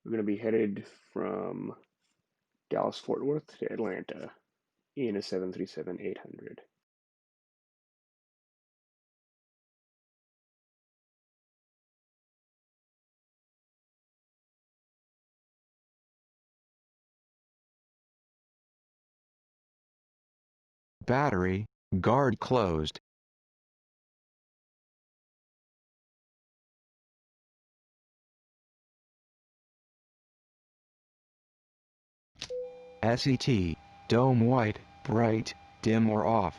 We're going to be headed from Dallas-Fort Worth to Atlanta in a 737-800. Battery, guard closed. SET, dome white, bright, dim or off.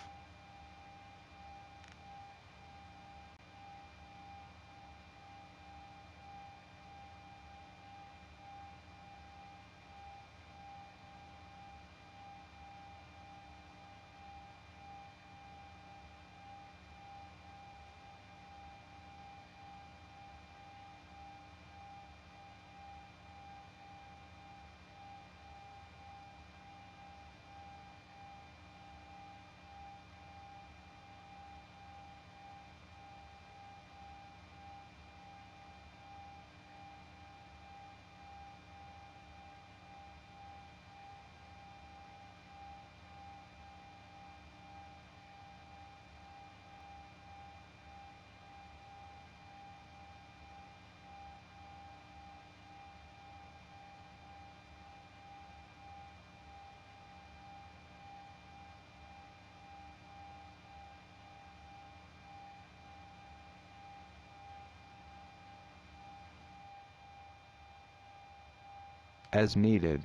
As needed.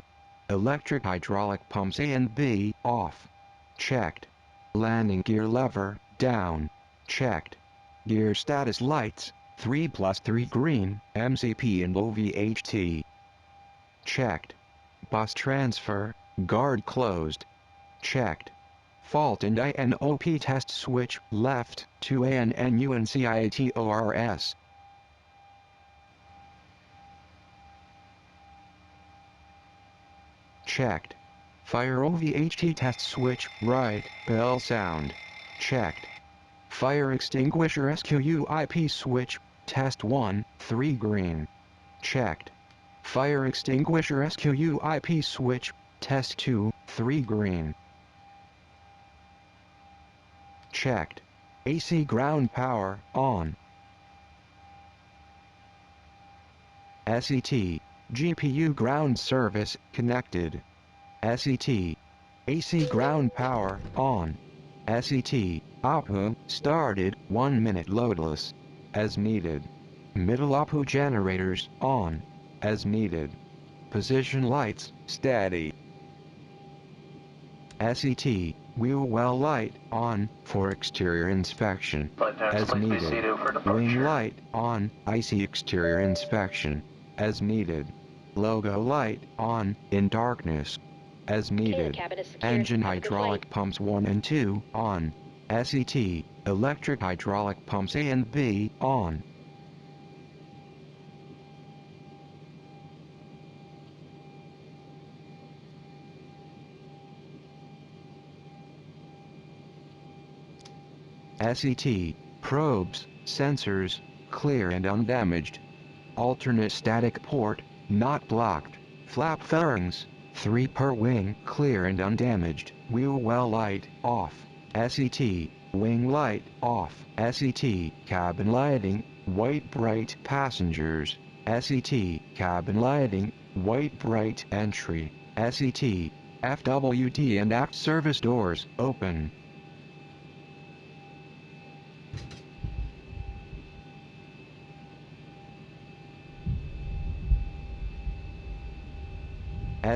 Electric hydraulic pumps A and B off. Checked. Landing gear lever down. Checked. Gear status lights 3+3 green, MCP and OVHT. Checked. Bus transfer, guard closed. Checked. Fault and INOP test switch left to ANNUNCIATORS. Checked. Fire OVHT test switch right, bell sound. Checked. Fire extinguisher SQUIP switch, test 1, 3 green. Checked. Fire extinguisher SQUIP switch, test 2, 3 green. Checked. AC ground power on. SET, GPU ground service connected. SET, AC ground power on. SET, APU started 1 minute loadless. As needed. Middle APU generators on. As needed. Position lights steady. SET, wheel well light on for exterior inspection. As needed. Wing light on, IC exterior inspection. As needed. Logo light on in darkness. As needed. Engine hydraulic pumps 1 and 2 on. SET, electric hydraulic pumps A and B on. SET, probes, sensors, clear and undamaged. Alternate static port, not blocked. Flap fairings, 3 per wing, clear and undamaged. Wheel well light, off. SET, wing light, off. SET, cabin lighting, white bright passengers. SET, cabin lighting, white bright entry. SET, FWD and aft service doors, open.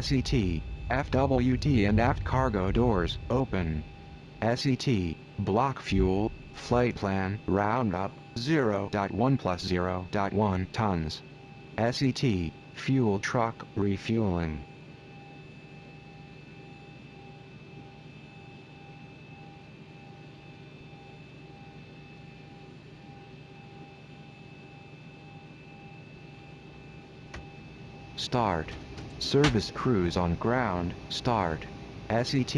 SET, FWD and aft cargo doors, open. SET, block fuel, flight plan, roundup, 0.1 plus 0.1 tons. SET, fuel truck, refueling. Start. Service crews on ground, start. SET,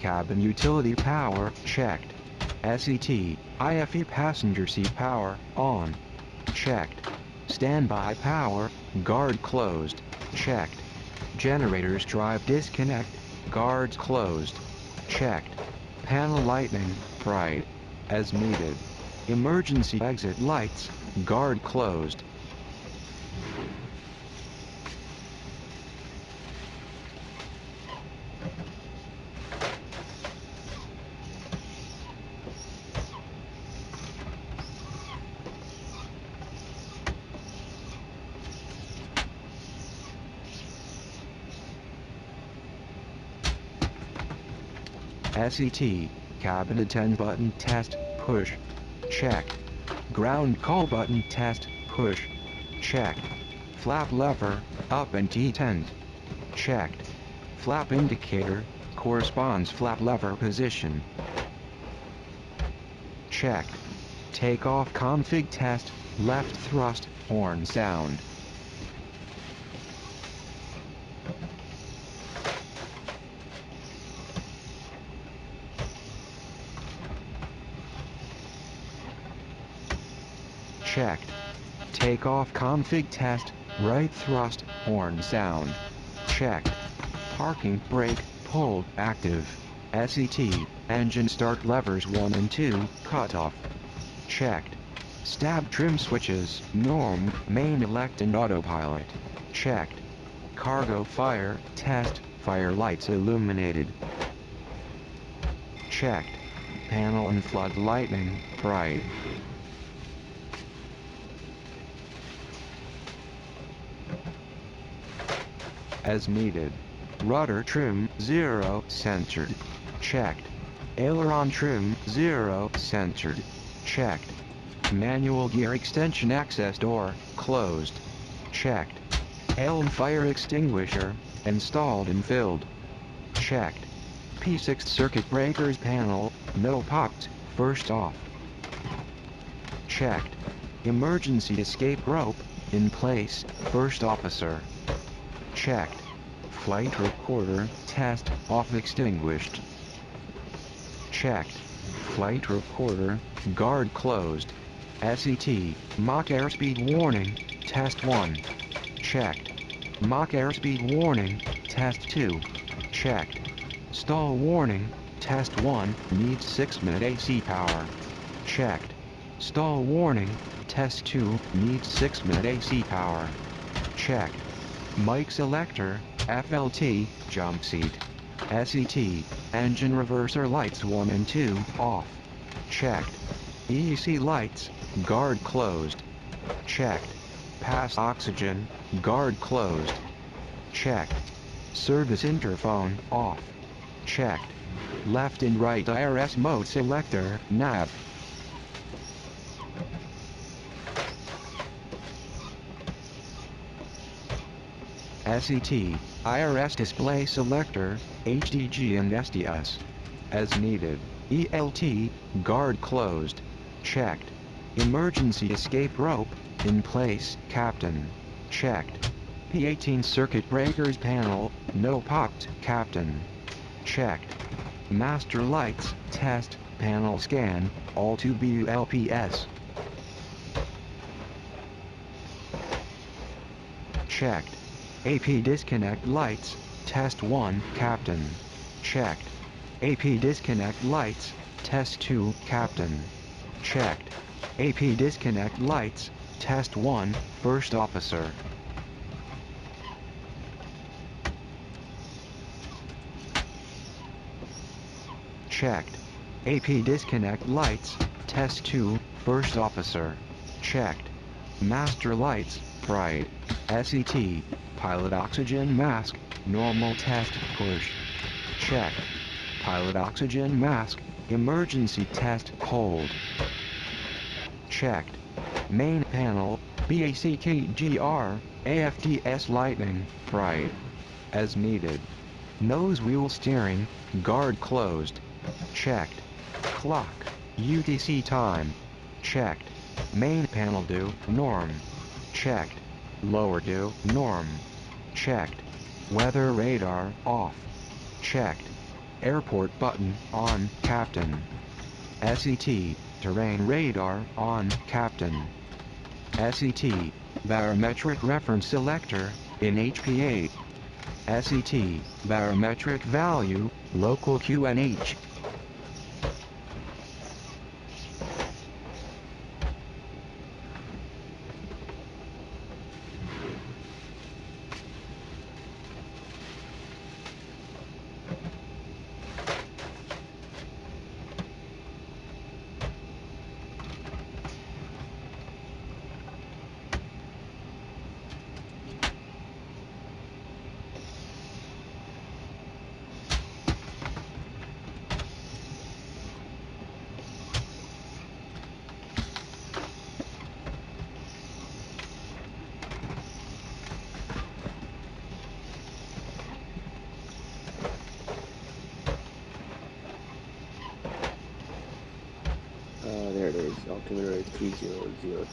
cabin utility power, checked. SET, IFE passenger seat power, on. Checked. Standby power, guard closed. Checked. Generators drive disconnect, guards closed. Checked. Panel lighting, bright. As needed. Emergency exit lights, guard closed. SET, cabin attend button test, push. Checked. Ground call button test, push. Checked. Flap lever, up and detent. Checked. Flap indicator, corresponds flap lever position. Checked. Takeoff config test, left thrust, horn sound. Checked. Takeoff config test, right thrust, horn sound. Checked. Parking brake, pulled, active. SET, engine start levers 1 and 2, cut off. Checked. Stab trim switches, norm, main elect and autopilot. Checked. Cargo fire, test, fire lights illuminated. Checked. Panel and flood lighting, bright. As needed. Rudder trim, 0, censored. Checked. Aileron trim, 0, censored. Checked. Manual gear extension access door, closed. Checked. Helm fire extinguisher, installed and filled. Checked. P6 circuit breakers panel, no popped, first off. Checked. Emergency escape rope, in place, first officer. Checked. Flight recorder, test, off extinguished. Checked. Flight recorder, guard closed. SET, Mach airspeed warning, test 1. Checked. Mach airspeed warning, test 2. Checked. Stall warning, test 1, needs 6-minute AC power. Checked. Stall warning, test 2, needs 6-minute AC power. Checked. Mic selector, FLT, jump seat. SET, engine reverser lights 1 and 2, off. Checked. EEC lights, guard closed. Checked. Pass oxygen, guard closed. Checked. Service interphone, off. Checked. Left and right IRS mode selector, nav. SET, IRS display selector, HDG and SDS. As needed. ELT, guard closed. Checked. Emergency escape rope, in place, captain. Checked. P18 circuit breakers panel, no popped, captain. Checked. Master lights, test, panel scan, all to BULPS. Checked. AP disconnect lights, test 1, captain. Checked. AP disconnect lights, test 2, captain. Checked. AP disconnect lights, test 1, first officer. Checked. AP disconnect lights, test 2, first officer. Checked. Master lights, bright. SET, pilot oxygen mask, normal test, push. Checked. Pilot oxygen mask, emergency test, hold. Checked. Main panel, BACKGR, AFDS lighting, bright. As needed. Nose wheel steering, guard closed. Checked. Clock, UTC time. Checked. Main panel due, norm. Checked. Lower due, norm. Checked. Weather radar, off. Checked. Airport button, on, captain. SET, terrain radar, on, captain. SET, Barometric reference selector, in HPA. SET, barometric value, local QNH. There it is, altimeter 3002 at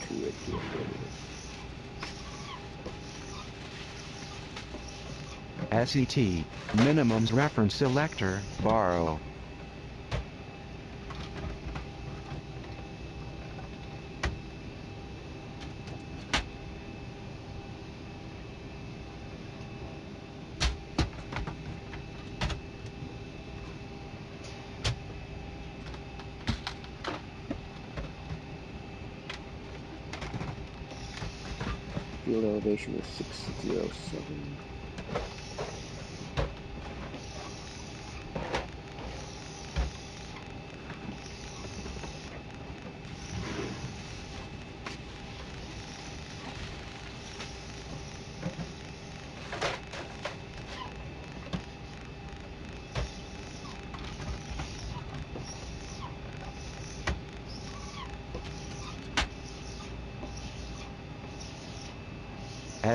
DFW. SET, minimums reference selector, borrow. Field elevation is 607.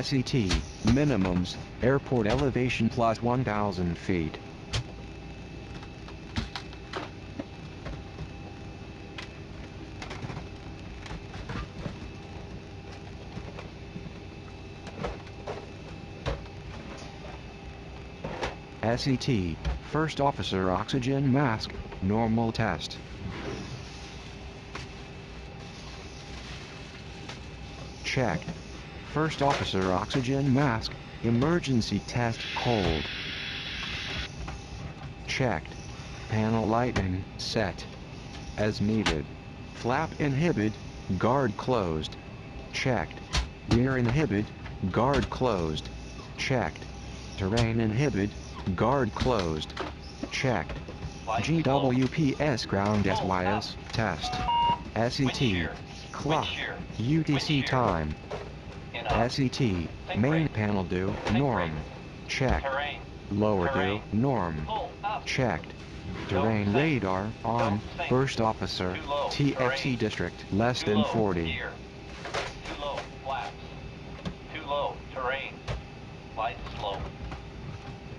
SET, minimums, airport elevation plus 1,000 feet. SET, first officer oxygen mask, normal test. Checked. First officer oxygen mask, emergency test cold. Checked. Panel lighting set. As needed. Flap inhibit, guard closed. Checked. Rear inhibit, guard closed. Checked. Terrain inhibit, guard closed. Checked. GWPS ground SYS test. SET. Clock. UTC time. SET, main panel due, norm. Checked. Lower due, norm. Checked. Terrain radar, on, first officer, TFC district, less than 40. Too low, flaps. Too low, terrain. Light slope.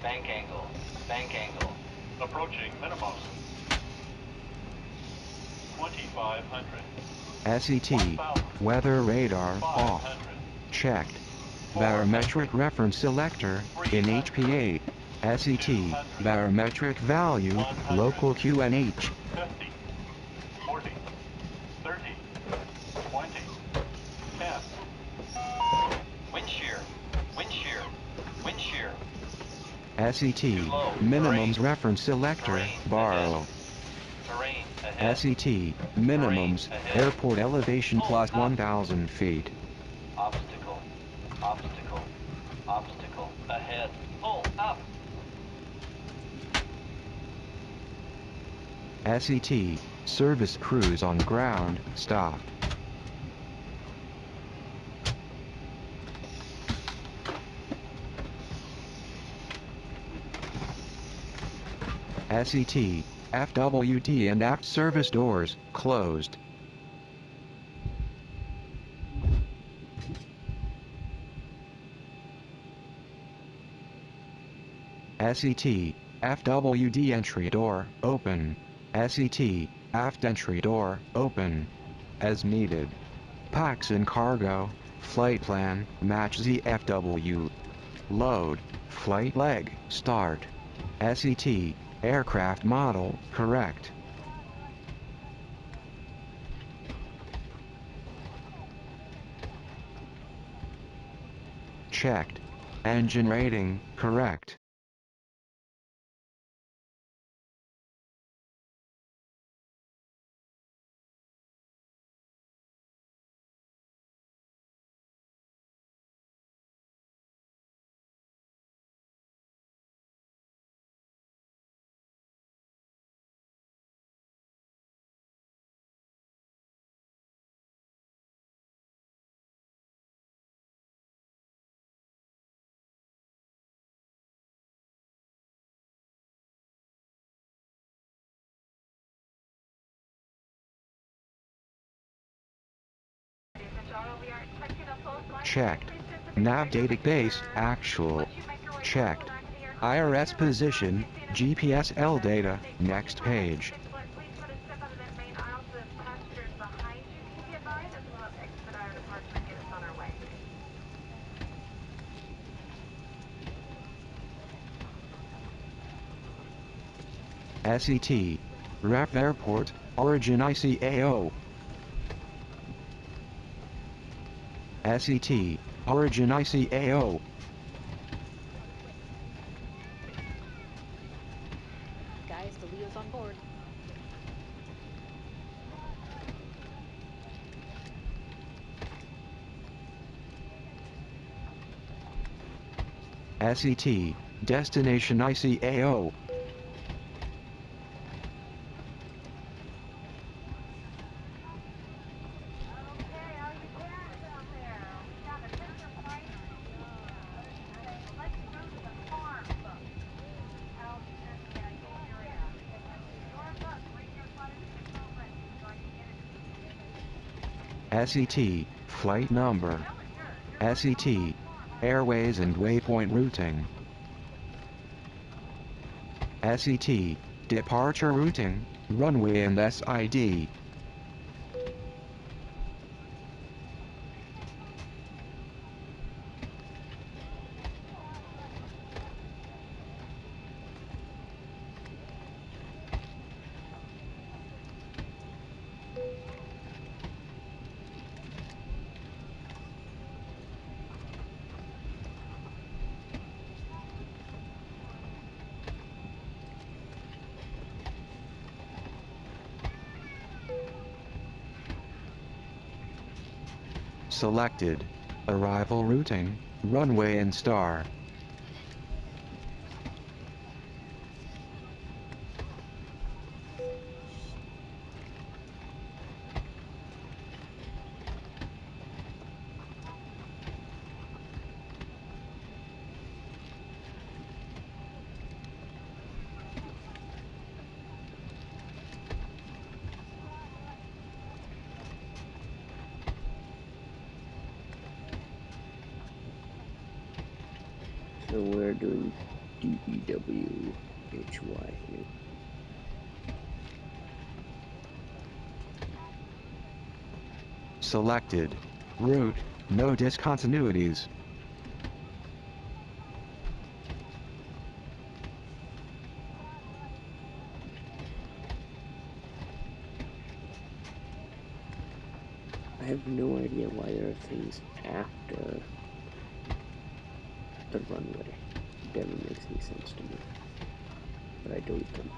Bank angle, bank angle. Approaching minimums. 2,500. SET, weather radar, off. 500. Checked. Barometric reference selector, in HPA. SET, barometric value, local QNH. 50, 40, 30, 20, 10. Wind shear, wind shear, wind shear. SET, minimums reference selector, borrow. Terrain ahead. SET, minimums, airport elevation plus 1,000 feet. Obstacle, obstacle, obstacle. Ahead. Pull up. SET, service crews on ground, stopped. SET, FWD and aft service doors, closed. SET, FWD entry door, open. SET, aft entry door, open. As needed. Packs and cargo, flight plan, match ZFW. Load, flight leg, start. SET, aircraft model, correct. checked. Engine rating, correct. Checked. Nav database, actual. Checked. IRS position, GPS L data, next page. SET. Rep Airport, Origin ICAO. SET, Origin ICAO. Guys, the Leo's on board. SET, Destination ICAO. SET, flight number. SET, airways and waypoint routing. SET, departure routing, runway and SID. Selected. Arrival routing, runway and star. So we're doing DFW HY here. Selected. Route, no discontinuities. I have no idea why there are things after the runway. It never makes any sense to me. But I delete them.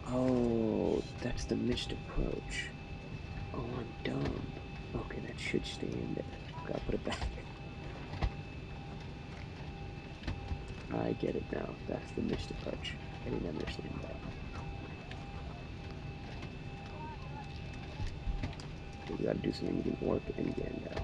Oh, that's the missed approach. Oh, I'm dumb. Okay, that should stay in there. Okay, I'll put it back. I get it now. That's the missed approach. I didn't understand that. We gotta do something you can work and Gandalf.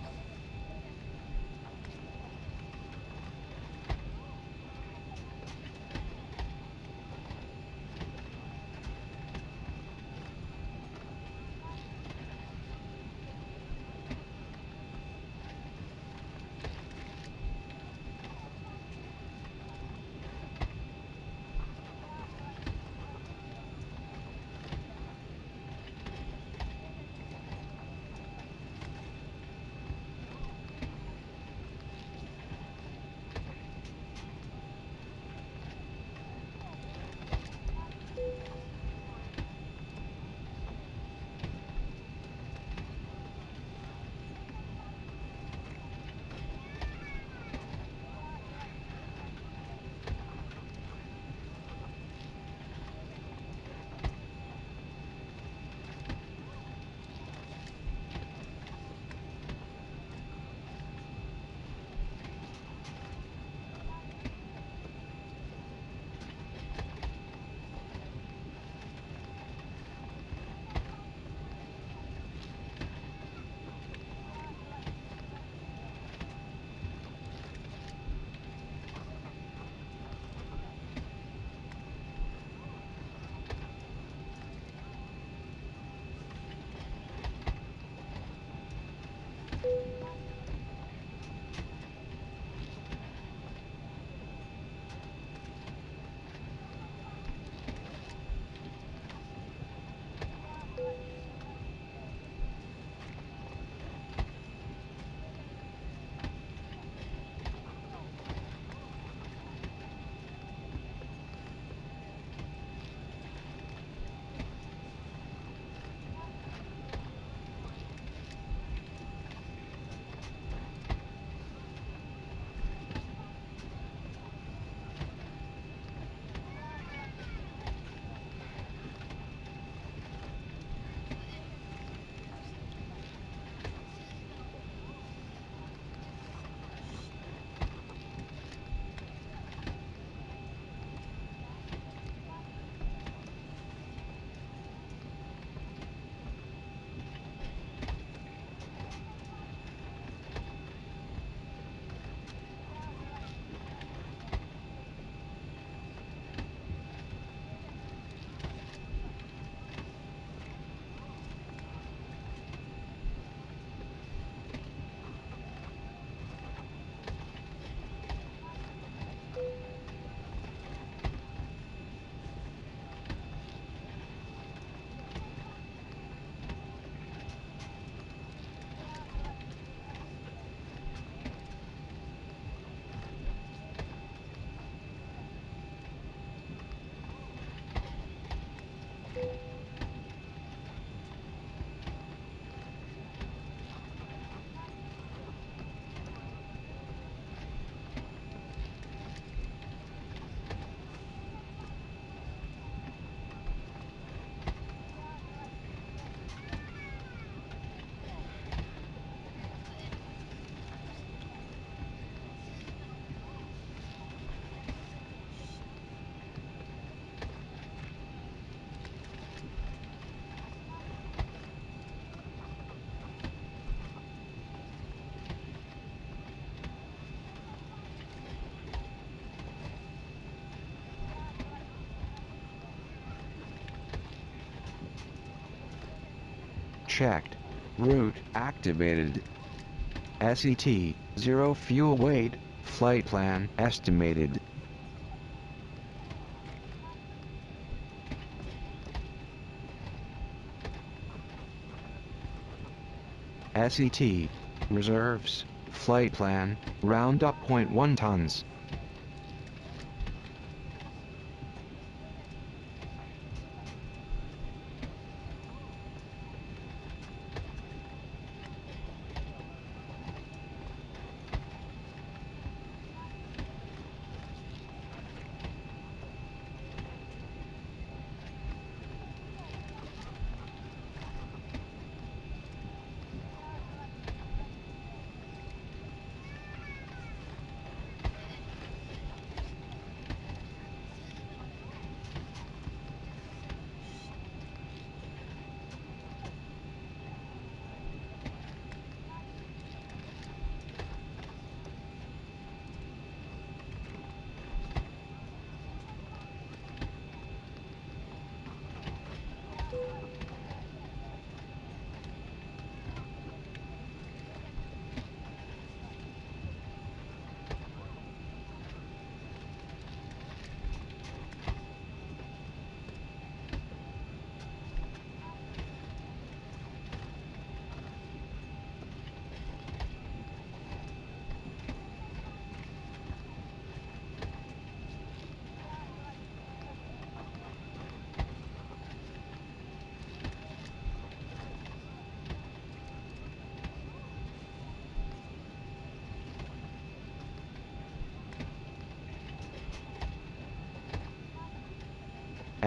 checked. Route activated. SET, 0 fuel weight, flight plan estimated. SET, reserves, flight plan, round up 0.1 tons.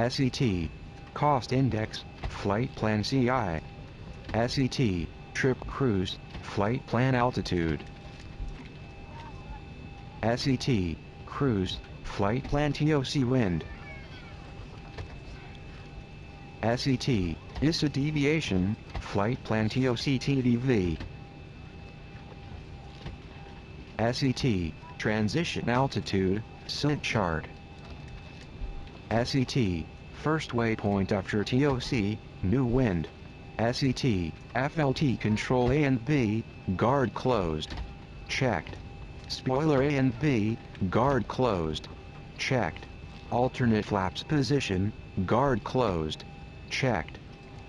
SET, cost index, flight plan CI. SET, trip cruise, flight plan altitude. SET, cruise, flight plan TOC wind. SET, ISA deviation, flight plan TOC TDV. SET, transition altitude, SINT chart. SET, first waypoint after TOC, new wind. SET, FLT control A and B, guard closed. Checked. Spoiler A and B, guard closed. Checked. Alternate flaps position, guard closed. Checked.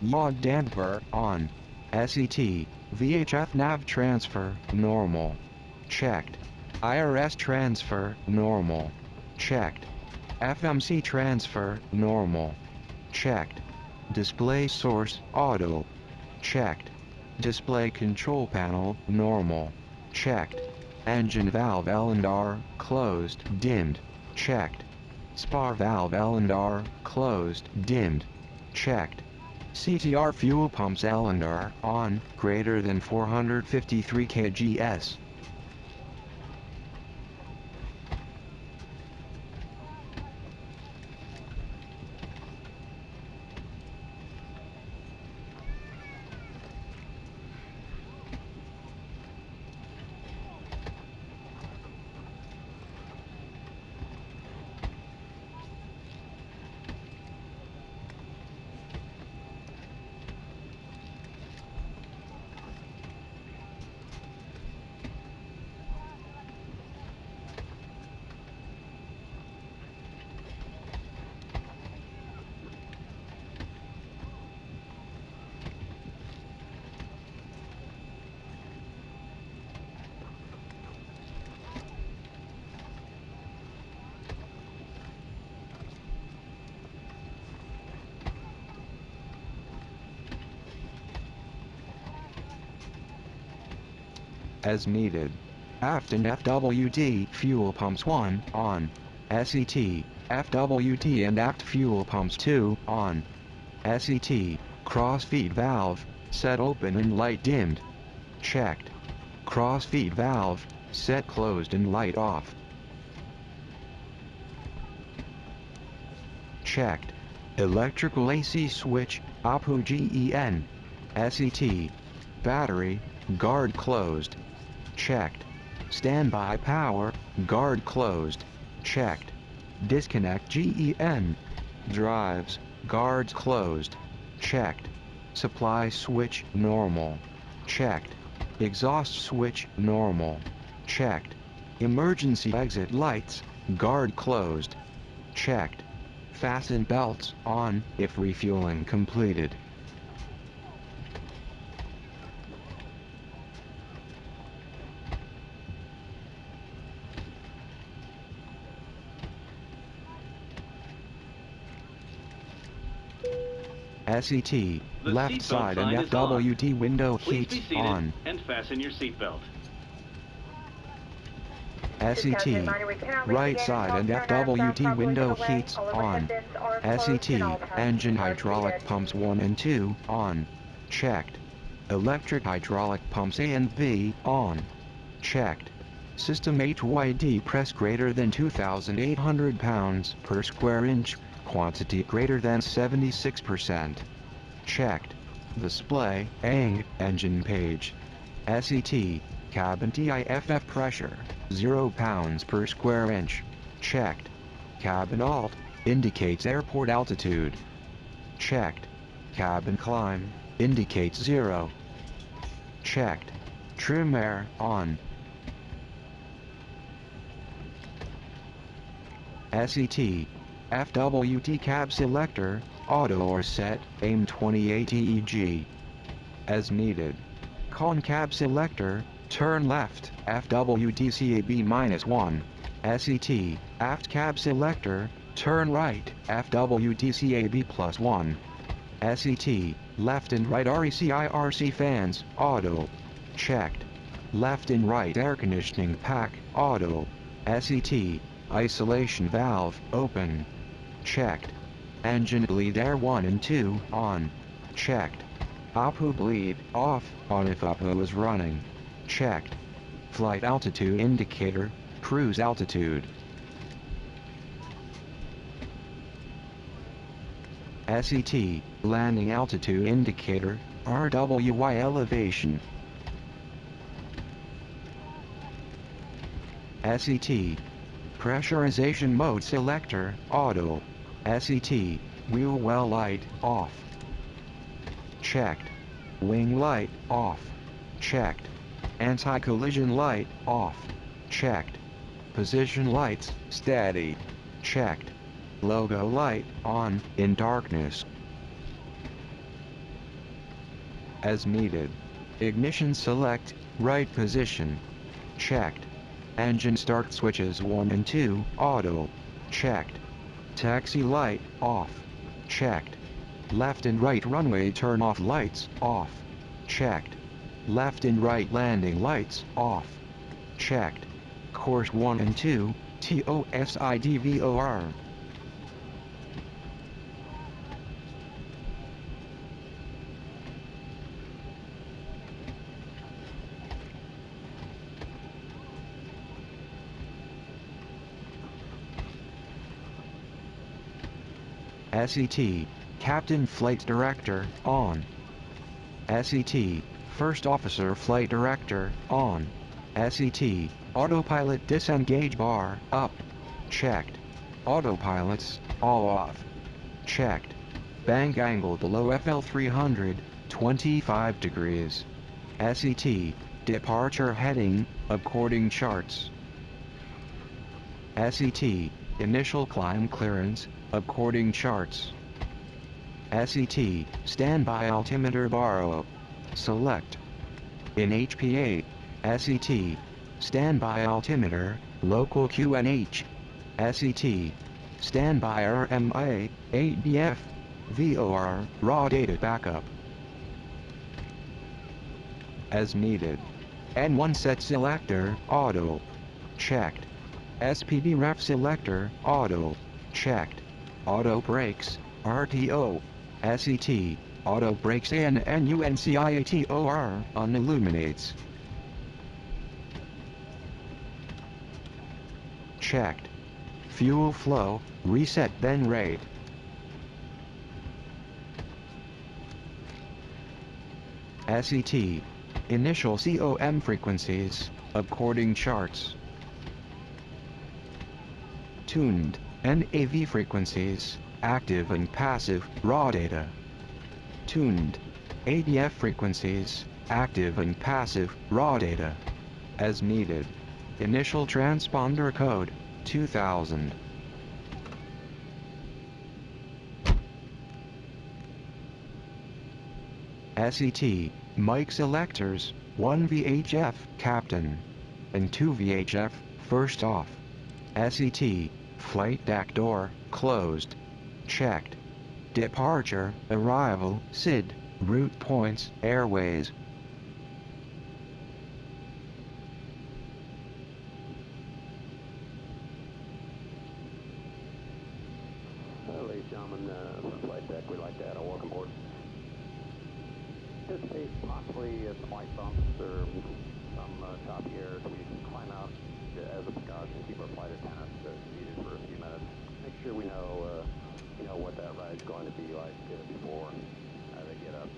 Yaw damper on. SET, VHF nav transfer, normal. Checked. IRS transfer, normal. Checked. FMC transfer, normal. Checked. Display source, auto. Checked. Display control panel, normal. Checked. Engine valve L&R, closed, dimmed. Checked. Spar valve L&R, closed, dimmed. Checked. CTR fuel pumps L&R, on, greater than 453 kgs. As needed. Aft and FWD fuel pumps 1, on. SET, FWD and aft fuel pumps 2, on. SET, cross-feed valve, set open and light dimmed. Checked. Cross-feed valve, set closed and light off. Checked. Electrical AC switch, APU GEN. SET. Battery, guard closed. Checked. Standby power, guard closed. Checked. Disconnect GEN. Drives, guards closed. Checked. Supply switch normal. Checked. Exhaust switch normal. Checked. Emergency exit lights, guard closed. Checked. Fasten belts on if refueling completed. SET, The left seatbelt side and sign is on. FWD window Please be heat seated on. and fasten your seatbelt. SET, right side and FWD window heats on. SET, engine hydraulic pumps 1 and 2 on. Checked. Electric hydraulic pumps A and B on. Checked. System HYD press greater than 2,800 pounds per square inch, quantity greater than 76%. Checked. Display, engine page. SET, cabin TIFF pressure, 0 pounds per square inch. Checked. Cabin alt, indicates airport altitude. Checked. Cabin climb, indicates 0. Checked. Trim air, on. SET, FWT cab selector, auto or set, aim 2080 EG. As needed. Con cab selector, turn left, FWT CAB-1. SET, aft cab selector, turn right, FWT CAB+1. SET, left and right REC fans, auto. Checked. Left and right air conditioning pack, auto. SET, isolation valve, open. Checked. Engine bleed air 1 and 2, on. Checked. APU bleed, off, on if APU is running. Checked. Flight altitude indicator, cruise altitude. SET, landing altitude indicator, RWY elevation. SET, pressurization mode selector, auto. SET, wheel well light, off. Checked. Wing light, off. Checked. Anti-collision light, off. Checked. Position lights, steady. Checked. Logo light, on, in darkness. As needed. Ignition select, right position. Checked. Engine start switches 1 and 2, auto. Checked. Taxi light, off. Checked. Left and right runway turn off lights, off. Checked. Left and right landing lights, off. Checked. Course 1 and 2, TOSIDVOR. SET, Captain Flight Director, on. SET, First Officer Flight Director, on. SET, Autopilot disengage bar, up. Checked. Autopilots, all off. Checked. Bank angle below FL 300, 25 degrees. SET, departure heading, according charts. SET, initial climb clearance, according charts. SET, standby altimeter bar. Select. In HPA, SET, standby altimeter, local QNH. SET, standby RMA, 8BF, VOR, raw data backup. As needed. N1 set selector, auto. Checked. SPD ref selector, auto. Checked. Auto brakes, RTO. SET, auto brakes and NUNCIATOR, unilluminates. Checked. Fuel flow, reset then rate. SET, initial COM frequencies, according charts. Tuned, NAV frequencies, active and passive, raw data. Tuned, ADF frequencies, active and passive, raw data. As needed. Initial transponder code, 2000. SET, mic selectors, 1 VHF, captain. And 2 VHF, first off. SET, flight deck door, closed. Checked. Departure, arrival, SID, route points, airways. Ladies and gentlemen, from flight deck, we'd like to add a welcome board. Anticipate possibly some light bumps or some choppy air, so we can climb out as a precaution, keep our flight attendants seated for a few minutes. Make sure we know, what that ride's going to be like before they get up.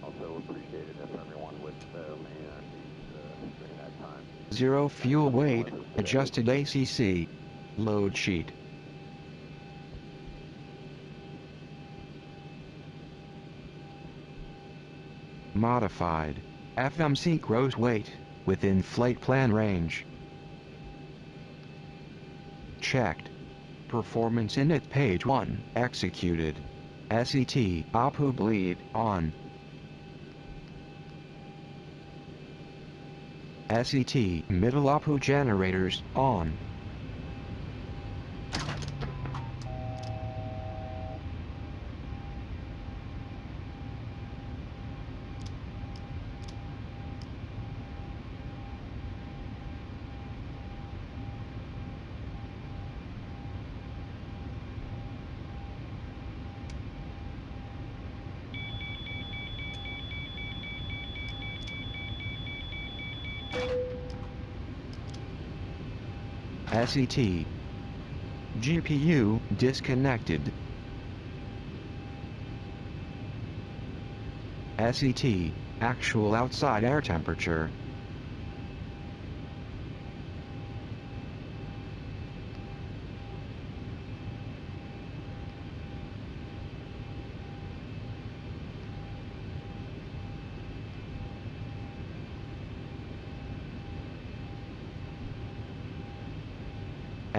Also appreciate it if everyone would remain in our seats during that time. 0 fuel weight, adjusted ACC. Load sheet. Modified. FMC gross weight, within flight plan range. Checked. Performance init page 1, executed. SET, APU bleed, on. SET, middle APU generators, on. SET. GPU disconnected. SET, actual outside air temperature.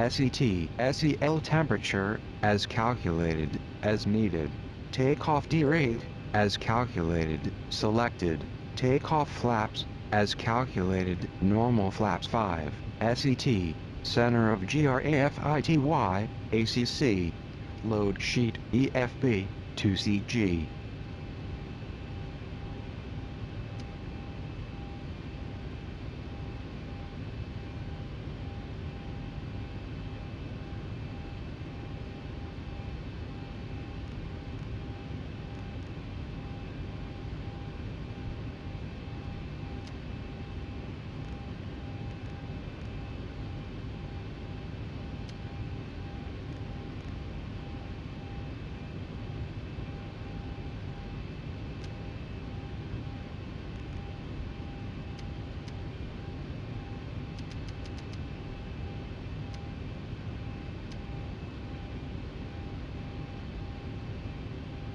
SET, SEL temperature, as calculated, as needed. Takeoff derate, as calculated, selected. Takeoff flaps, as calculated, normal flaps 5, SET, center of GRAFITY, ACC. Load sheet, EFB, 2CG.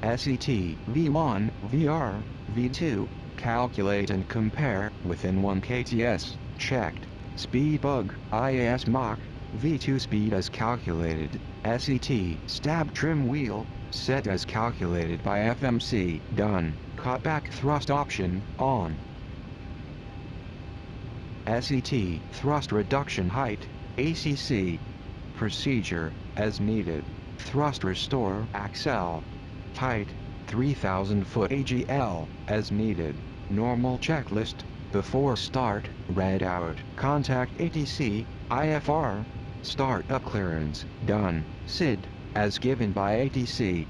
SET, V1, VR, V2, calculate and compare, within 1 KTS, checked. Speed bug, IAS Mach, V2 speed as calculated, SET, stab trim wheel, set as calculated by FMC, done. Cutback thrust option, on. SET, thrust reduction height, ACC. Procedure, as needed. Thrust restore, Axel. Height, 3000 foot AGL, as needed. Normal checklist, before start, read out. Contact ATC, IFR. Startup clearance, done. SID, as given by ATC.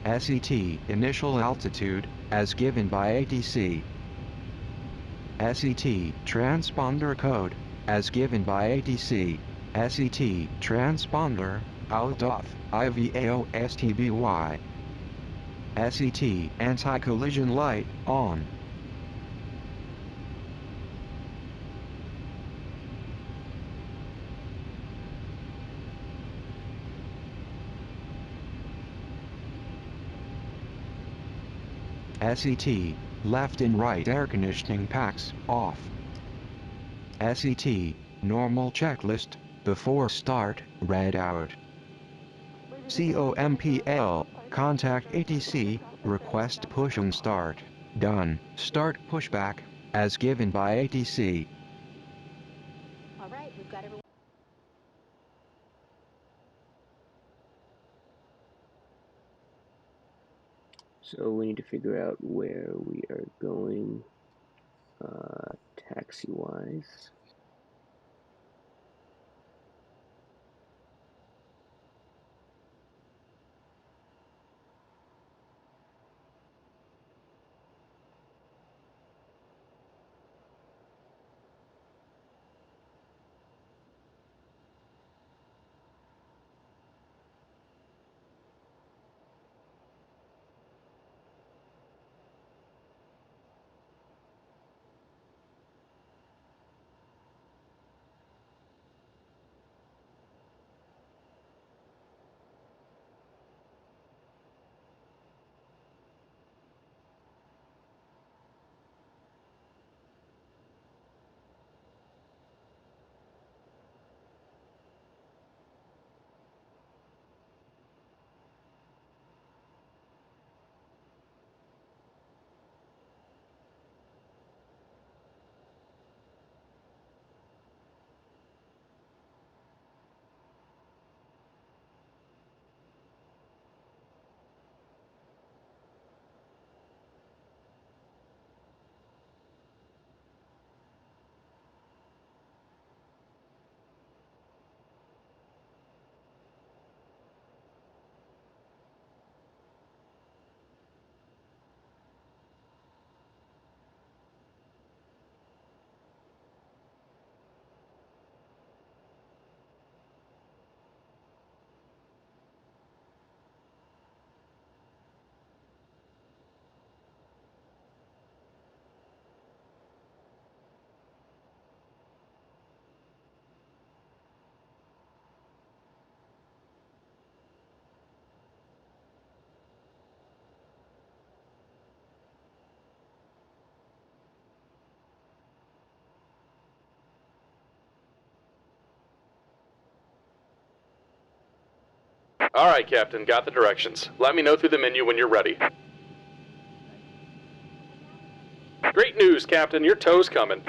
SET initial altitude, as given by ATC. SET transponder code, as given by ATC. SET transponder, out of, IVAOSTBY. SET anti-collision light, on. SET, left and right air conditioning packs, off. SET, normal checklist, before start, read out. COMPL, contact ATC, request push and start, done, start pushback, as given by ATC. All right, we've got everyone. So we need to figure out where we are going taxi-wise. Alright, Captain, got the directions. Let me know through the menu when you're ready. Great news, Captain, your tow's coming.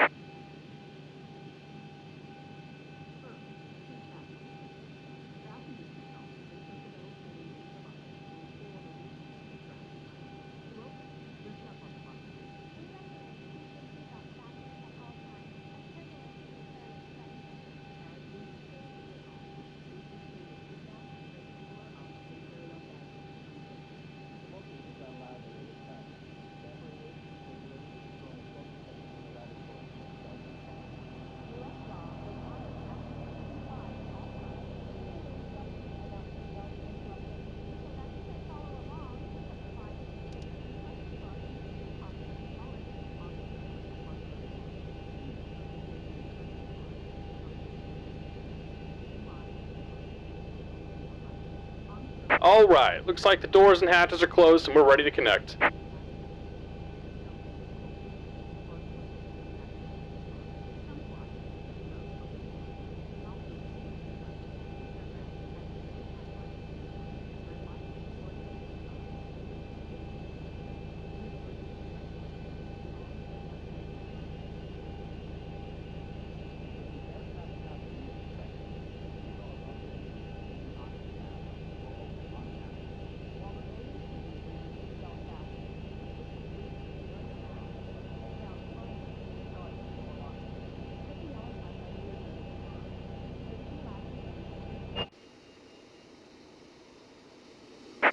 Alright, looks like the doors and hatches are closed and we're ready to connect.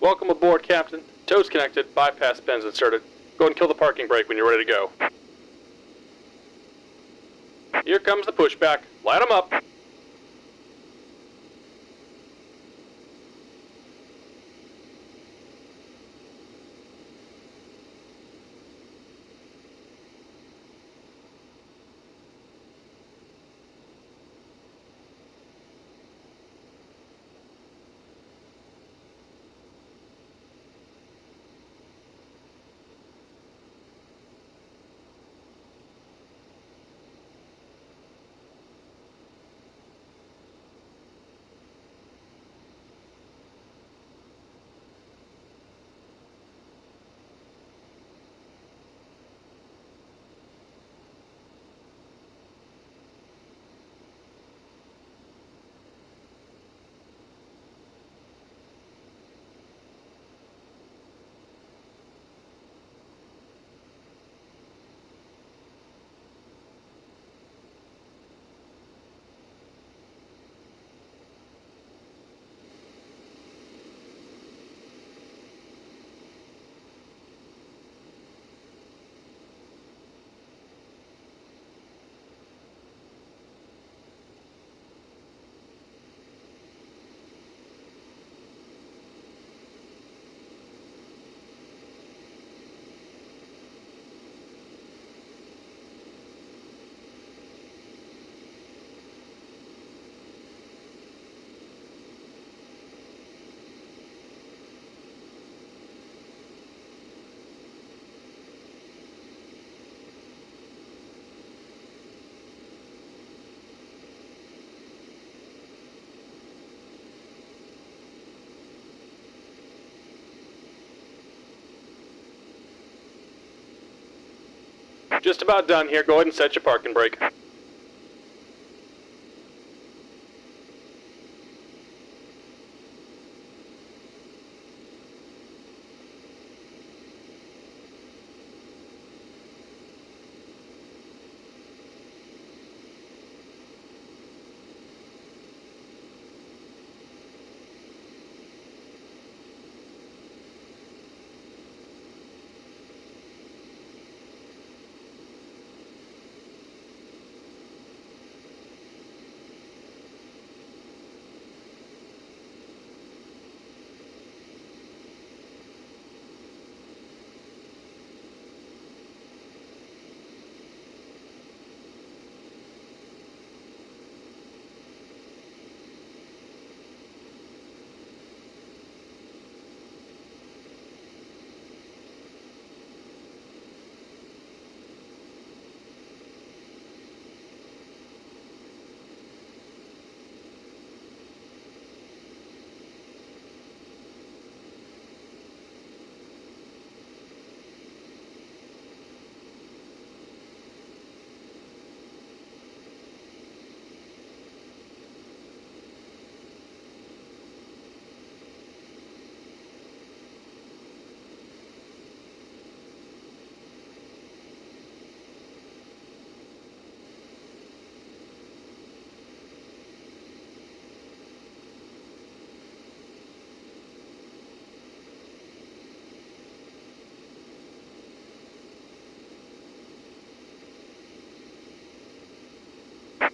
Welcome aboard, Captain. Tow's connected, bypass pins inserted. Go and kill the parking brake when you're ready to go. Here comes the pushback. Light 'em up. Just about done here. Go ahead and set your parking brake.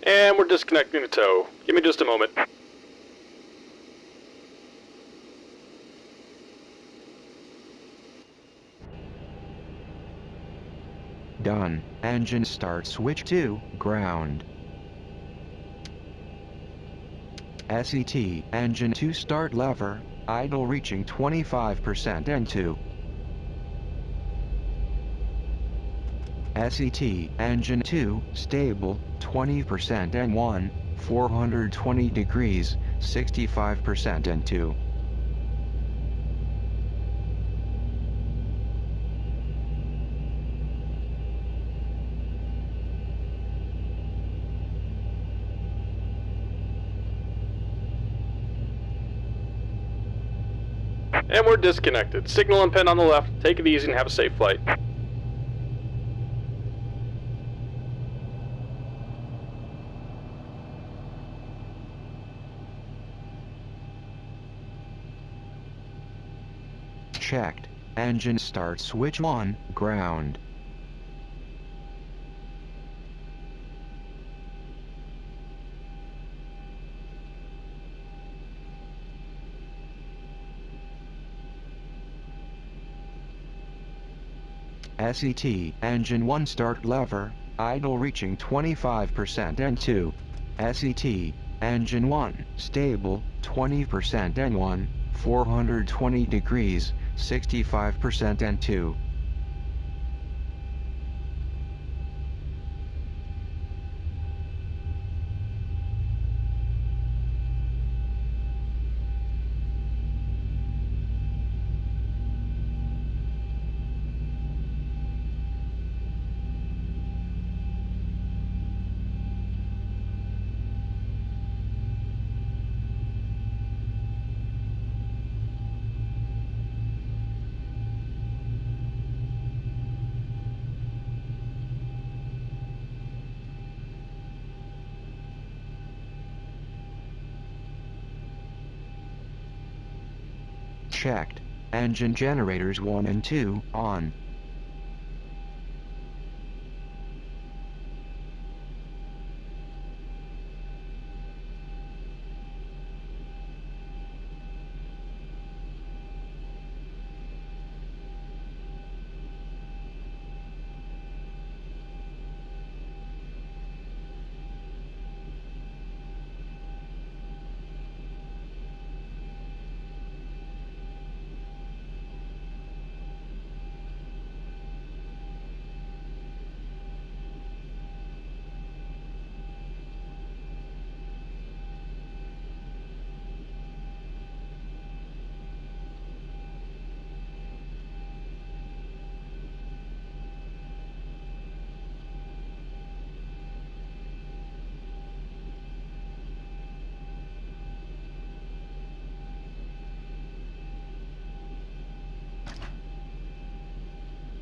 And we're disconnecting the tow. Give me just a moment. Done. Engine start switch to ground. SET engine to start lever, idle reaching 25% and 2. SET engine 2 stable 20% and 1, 420 degrees, 65% and 2. And we're disconnected. Signal and pin on the left. Take it easy and have a safe flight. Checked. Engine start switch on, ground. SET, engine 1 start lever, idle reaching 25% N2. SET, engine 1, stable, 20% N1, 420 degrees, 65% N2. Checked. Engine generators 1 and 2, on.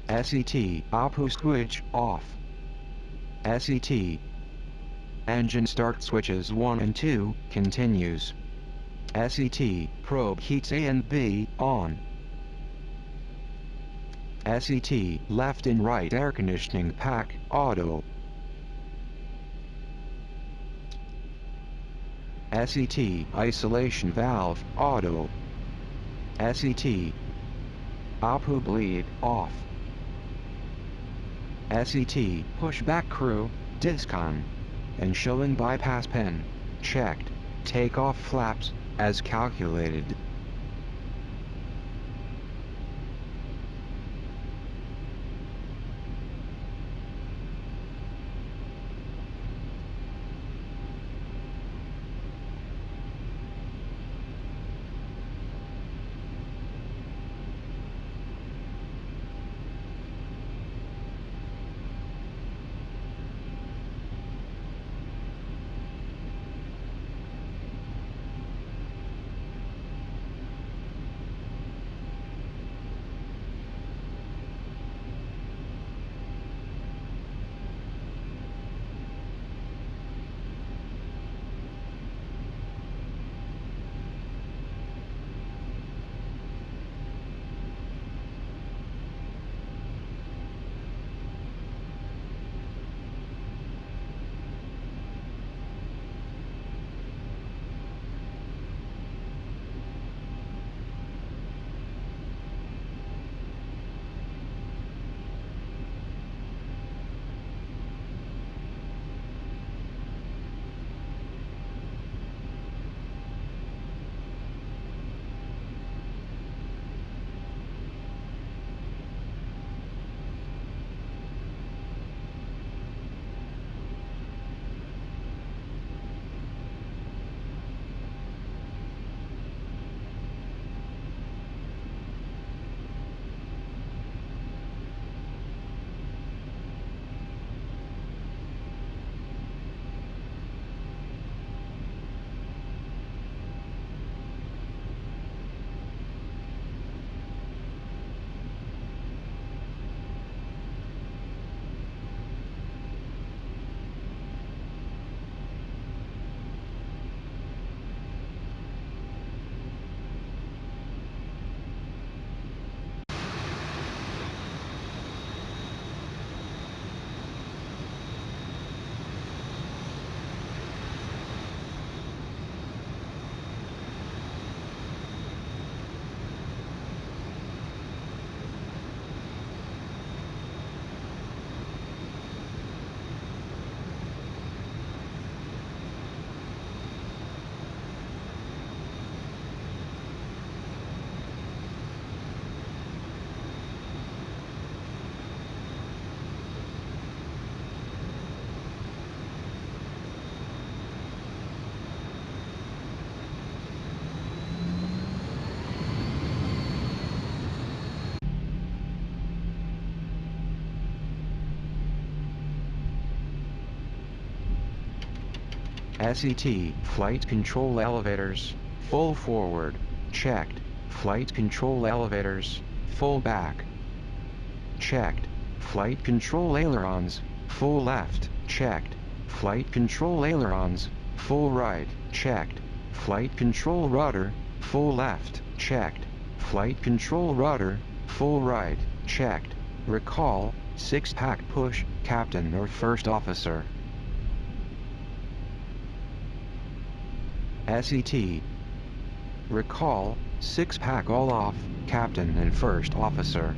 SET, OPU switch, off. SET. Engine start switches 1 and 2, continues. SET, probe heats A and B, on. SET, left and right air conditioning pack, auto. SET, isolation valve, auto. SET, OPU bleed, off. SET, pushback crew, discon. And showing bypass pin, checked. Takeoff flaps, as calculated. SET, flight control elevators, full forward, checked. Flight control elevators, full back, checked. Flight control ailerons, full left, checked. Flight control ailerons, full right, checked. Flight control rudder, full left, checked. Flight control rudder, full right, checked. Recall, 6-pack push, captain or first officer. SET. Recall, 6-pack all off, captain and first officer.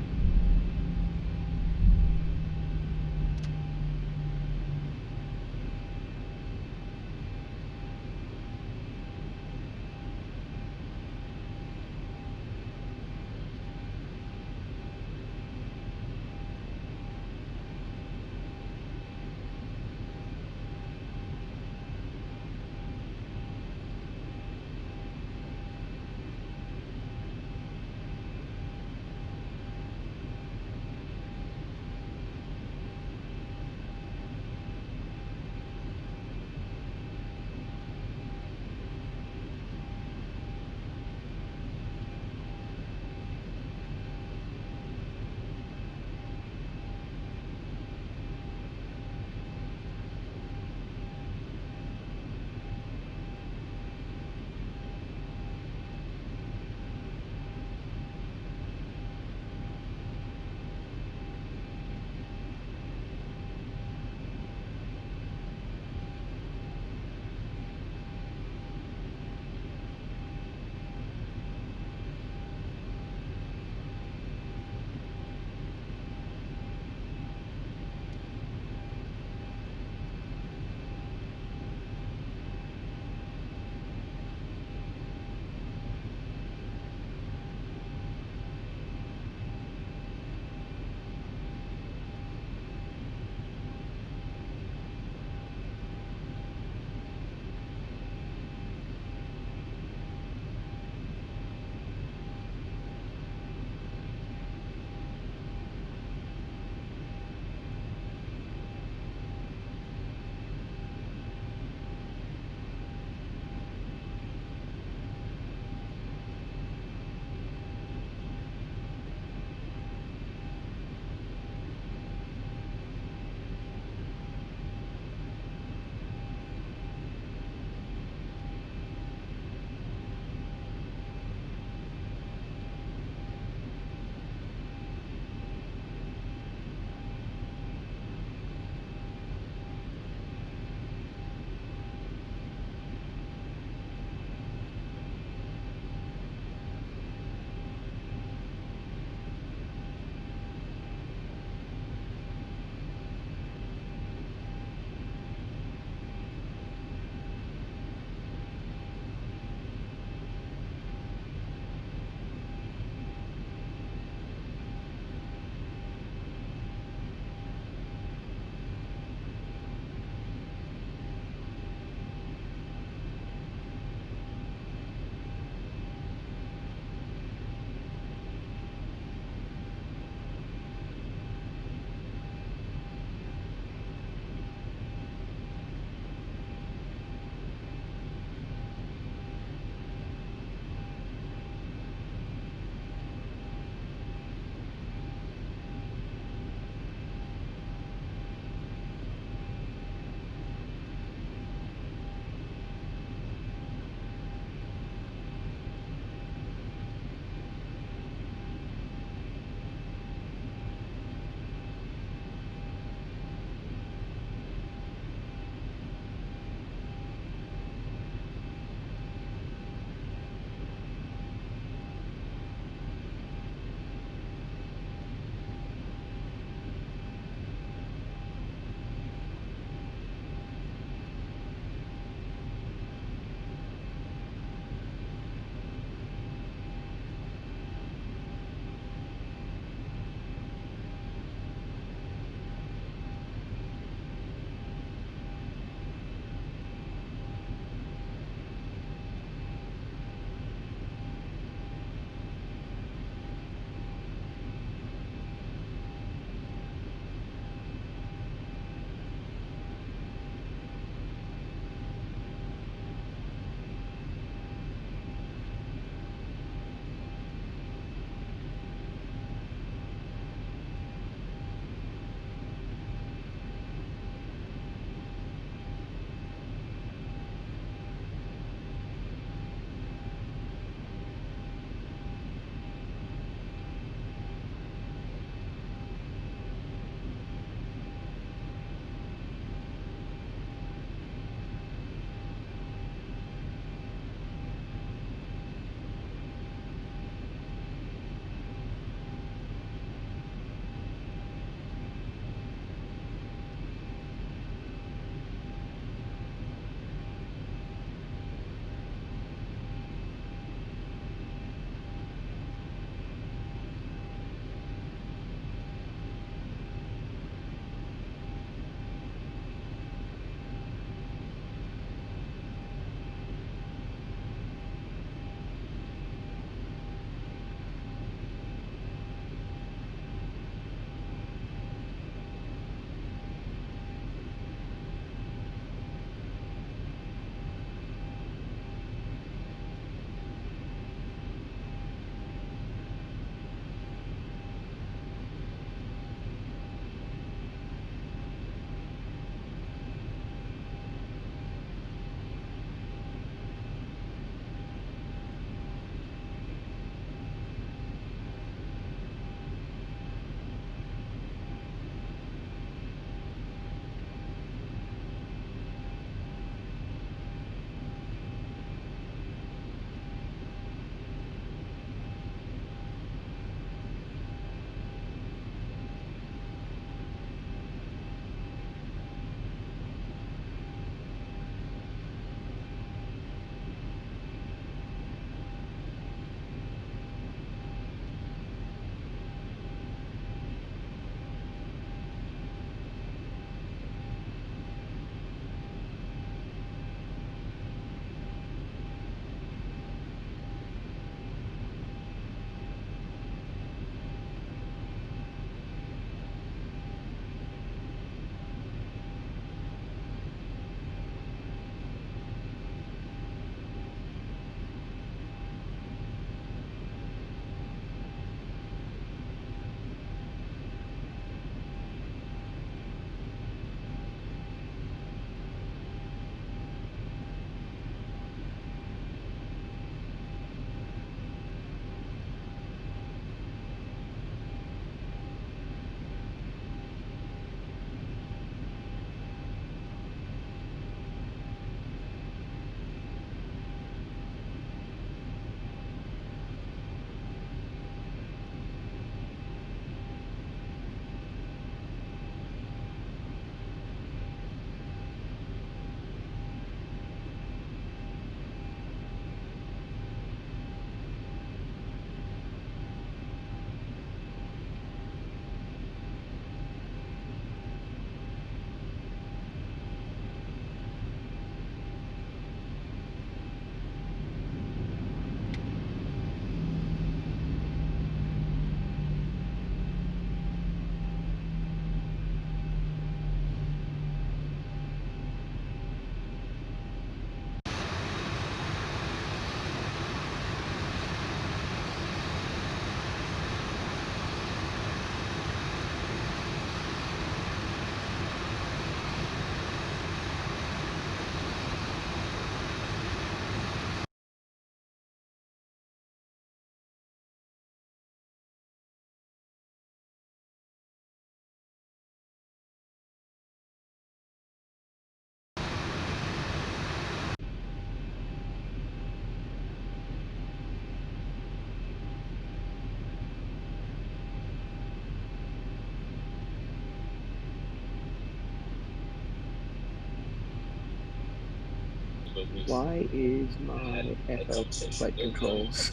Why is my FL flight controls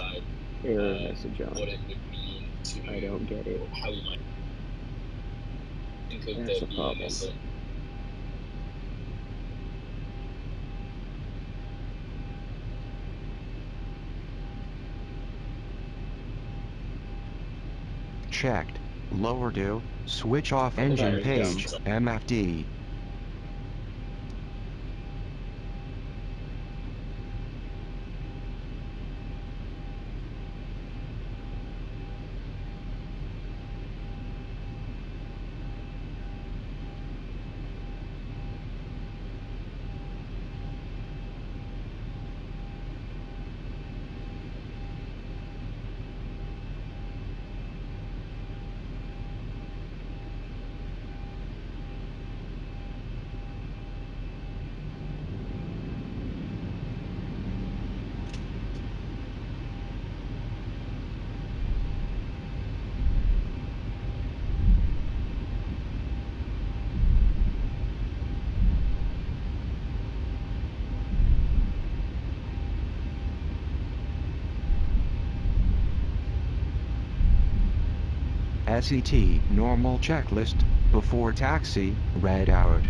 error message on? I don't get it. That's a problem. Checked. Lower to, switch off engine Alright, page, MFD. SET normal checklist, before taxi, read out.